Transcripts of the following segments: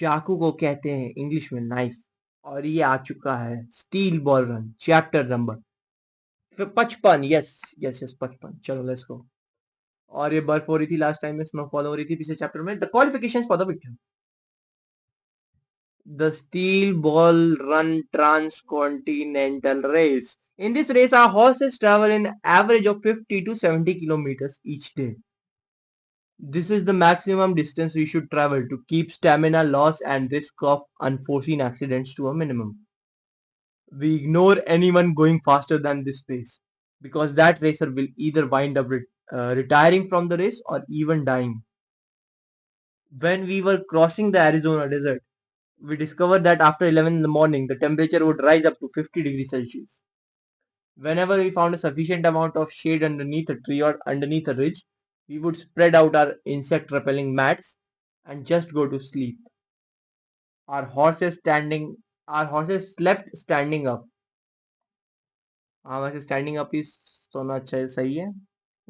चाकू को कहते हैं इंग्लिश में नाइफ। और ये आ चुका है steel ball run chapter number 55। Yes yes yes 55। चलो लेट्स गो। और ये बर्फ हो रही थी लास्ट टाइम में, स्नोफॉल हो रही थी पिछले चैप्टर में। The qualifications for the victor. The steel ball run transcontinental race. In this race, our horses travel in average of 50 to 70 kilometers each day. This is the maximum distance we should travel to keep stamina loss and risk of unforeseen accidents to a minimum. We ignore anyone going faster than this pace because that racer will either wind up retiring from the race or even dying. When we were crossing the Arizona desert, we discovered that after 11 in the morning, the temperature would rise up to 50 degrees Celsius. Whenever we found a sufficient amount of shade underneath a tree or underneath a ridge, we would spread out our insect repelling mats and just go to sleep. Our horses standing our horses slept standing up. हाँ वैसे standing up ही सोना अच्छा सही है।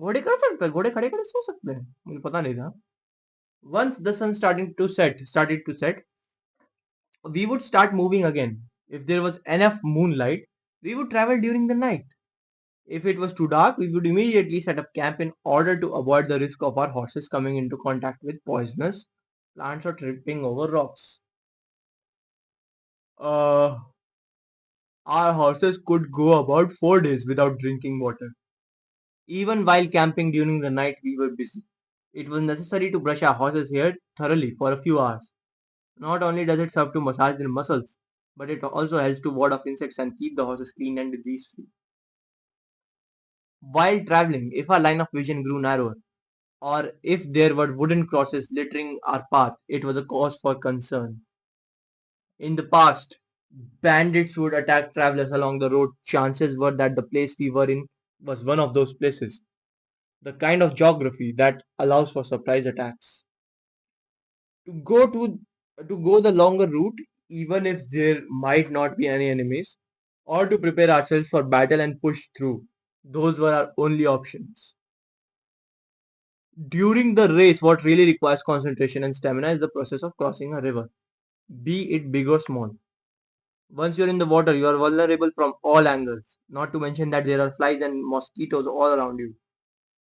घोड़े कर सकते हैं, घोड़े खड़े खड़े सो सकते हैं, मुझे पता नहीं था। Once the sun started to set, we would start moving again. If there was enough moonlight, we would travel during the night. If it was too dark, we would immediately set up camp in order to avoid the risk of our horses coming into contact with poisonous plants or tripping over rocks. Uh, our horses could go about 4 days without drinking water. Even while camping during the night, we were busy. It was necessary to brush our horses' hair thoroughly for a few hours. Not only does it serve to massage their muscles, but it also helps to ward off insects and keep the horses clean and disease free. While traveling, if our line of vision grew narrower, or if there were wooden crosses littering our path, it was a cause for concern. In the past, bandits would attack travelers along the road. Chances were that the place we were in was one of those places. The kind of geography that allows for surprise attacks. To go to to go the longer route, even if there might not be any enemies, or to prepare ourselves for battle and push through. Those were our only options. During the race, what really requires concentration and stamina is the process of crossing a river, be it big or small. Once you're in the water, you are vulnerable from all angles, not to mention that there are flies and mosquitoes all around you.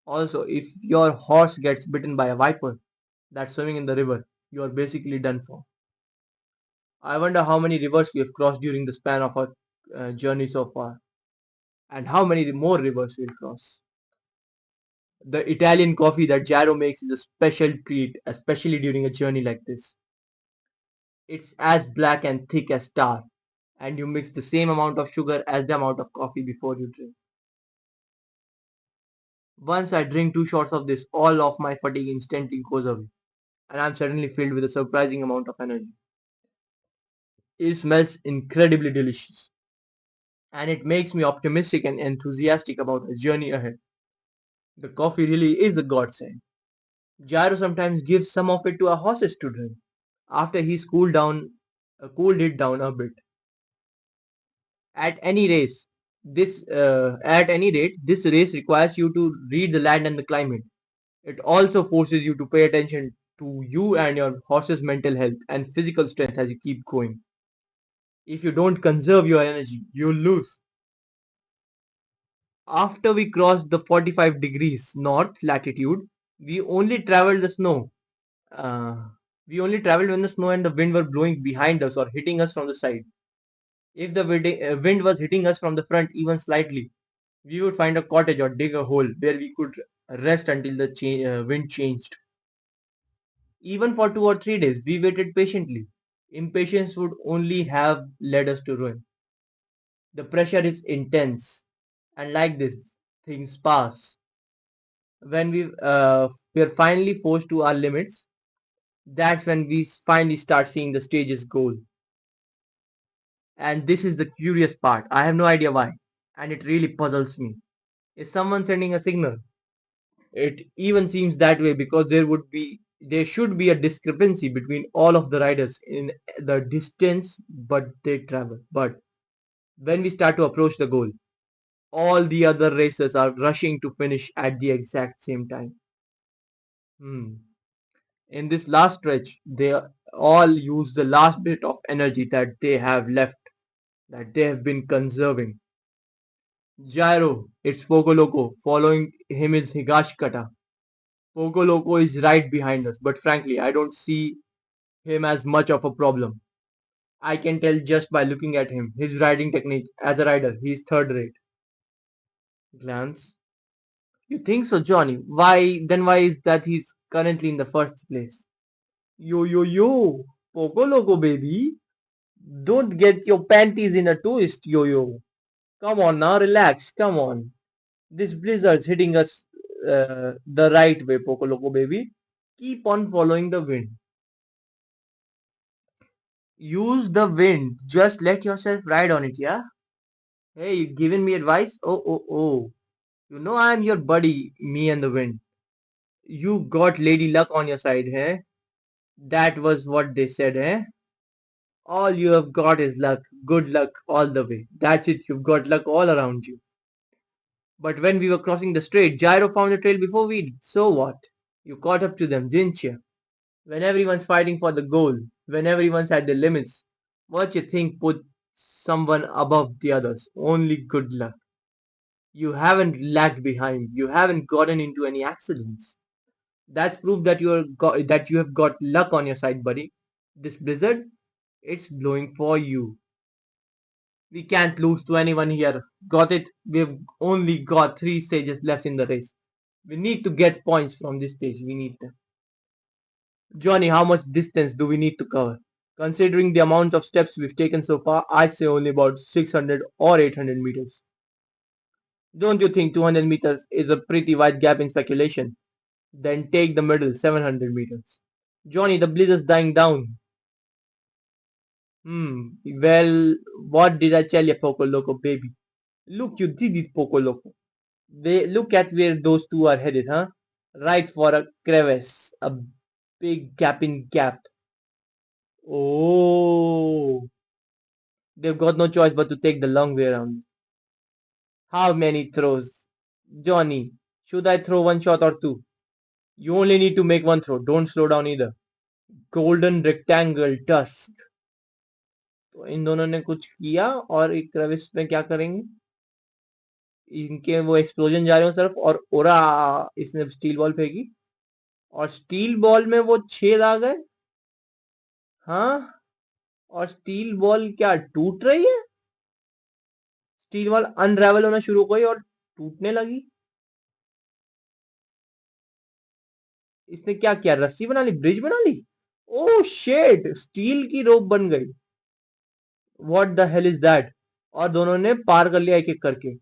Also, if your horse gets bitten by a viper that's swimming in the river, you are basically done for. I wonder how many rivers we have crossed during the span of our journey so far, and how many more rivers we'll cross. The Italian coffee that Gyro makes is a special treat, especially during a journey like this. It's as black and thick as tar, and you mix the same amount of sugar as the amount of coffee before you drink. Once I drink 2 shots of this, all of my fatigue instantly goes away, and I'm suddenly filled with a surprising amount of energy. It smells incredibly delicious, and it makes me optimistic and enthusiastic about the journey ahead. The coffee really is a godsend. Gyro sometimes gives some of it to our horses to drink after he's cooled it down a bit. At any race, at any rate, this race requires you to read the land and the climate. It also forces you to pay attention to you and your horse's mental health and physical strength as you keep going. If you don't conserve your energy, you'll lose. After we crossed the 45 degrees north latitude, we only traveled the snow. Uh, we only traveled when the snow and the wind were blowing behind us or hitting us from the side. If the wind was hitting us from the front even slightly, we would find a cottage or dig a hole where we could rest until the wind changed. Even for 2 or 3 days, we waited patiently. Impatience would only have led us to ruin. The pressure is intense, and like this, things pass. When we're finally forced to our limits, that's when we finally start seeing the stage's goal. And this is the curious part. I have no idea why, and it really puzzles me. Is someone sending a signal? It even seems that way because there should be a discrepancy between all of the riders in the distance but they travel. But when we start to approach the goal, all the other racers are rushing to finish at the exact same time. Hmm. In this last stretch, All use the last bit of energy that they have left, that they have been conserving. Gyro, it's Poco Loco. Following him is Higashikata. Poco Loco is right behind us, but frankly, I don't see him as much of a problem. I can tell just by looking at him. His riding technique as a rider, he's third rate. Glance. You think so, Johnny? Why is that he's currently in the first place? Yo yo yo! Poco Loco baby! Don't get your panties in a twist, yo yo. Come on now, relax, come on. This blizzard's hitting us the right way, Poco Loco baby. Keep on following the wind. Use the wind. Just let yourself ride on it, yeah? Hey, you giving me advice? Oh, oh, oh. You know I'm your buddy, me and the wind. You got Lady Luck on your side, eh? That was what they said, eh? All you have got is luck. Good luck all the way. That's it, you've got luck all around you. But when we were crossing the strait, Gyro found the trail before we did. So what? You caught up to them, didn't you? When everyone's fighting for the goal, when everyone's at their limits, what you think put someone above the others? Only good luck. You haven't lagged behind. You haven't gotten into any accidents. That's proof that that you have got luck on your side, buddy. This blizzard, it's blowing for you. We can't lose to anyone here. Got it? We've only got 3 stages left in the race. We need to get points from this stage. We need them. Johnny, how much distance do we need to cover? Considering the amount of steps we've taken so far, I'd say only about 600 or 800 meters. Don't you think 200 meters is a pretty wide gap in speculation? Then take the middle, 700 meters. Johnny, the blizzard's dying down. Well, what did I tell you, Poco Loco baby? Look, you did it, Poco Loco. They look at where those two are headed, huh? Right for a crevice, a big gaping gap. Oh, they've got no choice but to take the long way around. How many throws? Johnny, should I throw one shot or two? You only need to make one throw. Don't slow down either. Golden rectangle tusk. तो इन दोनों ने कुछ किया और एक crevice में क्या करेंगे? इनके वो एक्सप्लोजन जा रहे हो सिर्फ और ओरा इसने स्टील बॉल फेंकी और स्टील बॉल में वो छेद आ गए. हाँ, और स्टील बॉल क्या टूट रही है? स्टील बॉल अनरेवल होना शुरू हो गई और टूटने लगी. इसने क्या किया? रस्सी बना ली, ब्रिज बना ली. ओह शिट, स्टील की रोप बन गई. What the hell is that? और दोनों ने पार कर लिया एक एक करके.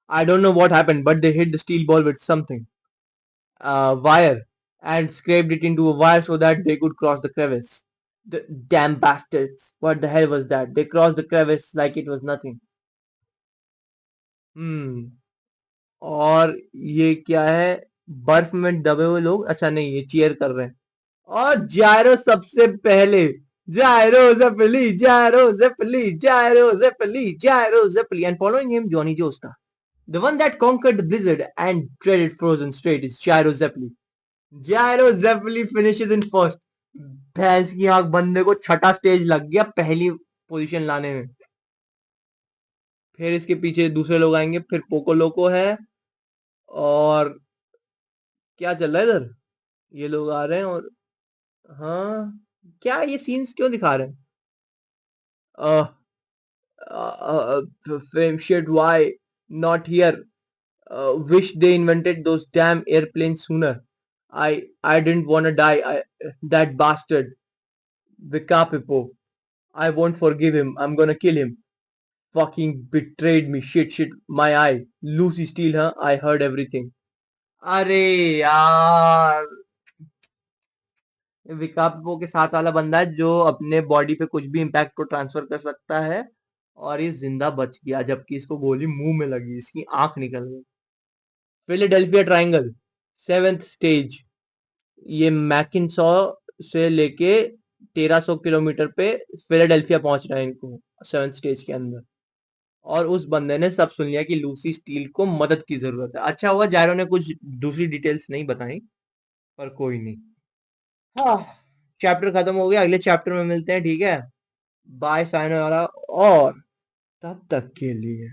I don't know what happened but they hit the steel ball with something wire and scraped it into a wire so that they could cross the crevice. The damn bastards. What the hell was that? They crossed the crevice like it was nothing. Hmm. और ये क्या है? बर्फ में दबे हुए लोग. अच्छा नहीं, ये चीयर कर रहे हैं. और जायरो सबसे पहले. Gyro Zeppeli, Gyro Zeppeli, Gyro Zeppeli, Gyro Zeppeli, and following him, Johnny Joestar. The one that conquered the blizzard and dreaded frozen strait is Gyro Zeppeli. Gyro Zeppeli finishes in first. भैंस की आंख बंदे को छठा stage लग गया पहली position लाने में. फिर इसके पीछे दूसरे लोग आएंगे, फिर पोको लोको है. और क्या चल रहा है इधर? ये लोग आ रहे हैं और हाँ, क्या ये सीन्स क्यों दिखा रहे हैं? Shit, why not here? Wish they invented those damn airplanes sooner. I didn't wanna die. That bastard, Vikapipo. I won't forgive him. I'm gonna kill him. Fucking betrayed me. Shit, my eye. Lucy Steele, huh? I heard everything. अरे यार, विकापो के साथ वाला बंदा है जो अपने body पे कुछ भी इम्पैक्ट को ट्रांसफर कर सकता है. और ये जिंदा बच गया जबकि इसको गोली मुंह में लगी, इसकी आंख निकल गई. Philadelphia triangle, 7th stage. ये मैकिनसॉ से लेके 1300 किलोमीटर पे फिलाडेल्फिया पहुंच रहे हैं इनको 7th स्टेज के अंदर. और उस बंदे ने सब सुन लिया कि लूसी स्टील को मदद की जरूरत है. अच्छा हुआ जायरो ने कुछ दूसरी डिटेल्स नहीं बताई, पर कोई नहीं. हाँ, चैप्टर खत्म हो गया, अगले चैप्टर में मिलते हैं, ठीक है। बाय साइनोरा, और तब तक के लिए